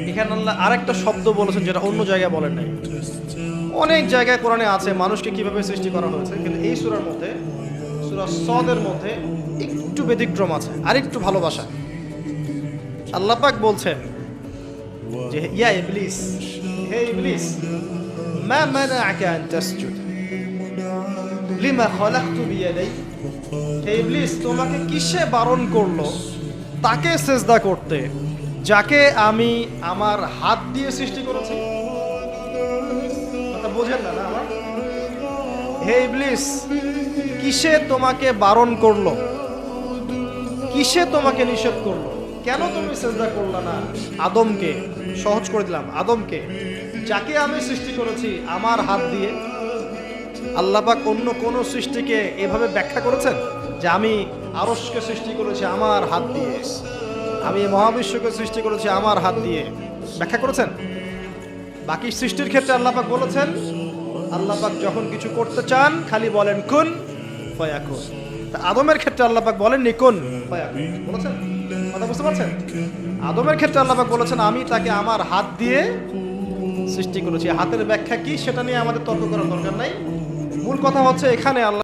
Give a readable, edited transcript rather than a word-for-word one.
এখানে আল্লাহ আরেকটা শব্দ বলেছেন যেটা অন্য জায়গায় বলেন নাই। অনেক জায়গায় কোরআনে আছে মানুষকে কিভাবে সৃষ্টি করা হয়েছে, কিন্তু এই সূরার মধ্যে, সূরা সদের মধ্যে একটু ব্যতিক্রম আছে, আরেকটু ভালোবাসা। আল্লাহ পাক বলছেন যে ইয়া ইবলিস, হে ইবলিস, মা মানাআকা আন তাসজুদ লিমা খালাকতু বিয়াদাই। হে ইবলিস, তোমাকে কিসে বারণ করলো তাকে সিজদা করতে যাকে আমি আমার হাত দিয়ে সৃষ্টি করেছি? কথা বোঝেন না আমার? হে ইবলিস, কিসে তোমাকে বারণ করলো, কিসে তোমাকে নিষেধ করলো? কেন তুমি সিজদা করলা না আদমকে? সহজ করে দিলাম, আদমকে যাকে আমি সৃষ্টি করেছি আমার হাত দিয়ে। আল্লাহ পাক অন্য কোন সৃষ্টিকে এভাবে ব্যাখ্যা করেছেন যে আমি আরশকে সৃষ্টি করেছি আমার হাত দিয়ে, আমি মহাবিশ্বকে সৃষ্টি করেছি আমার হাত দিয়ে? ব্যাখ্যা করেছেন? বাকি সৃষ্টির ক্ষেত্রে আল্লাহ পাক বলেছেন, আল্লাহ পাক যখন কিছু করতে চান খালি বলেন কুন ফায়াকুন। তা আদমের ক্ষেত্রে আল্লাহ পাক বলেননি কুন ফায়াকুন, বলেছেন? কথা বুঝতে পারছেন? আদমের ক্ষেত্রে আল্লাহ পাক বলেছেন আমি তাকে আমার হাত দিয়ে সৃষ্টি করেছি। হাতের ব্যাখ্যা কি সেটা নিয়ে আমাদের তর্ক করার দরকার নাই। মূল কথা হচ্ছে এখানে আল্লাহ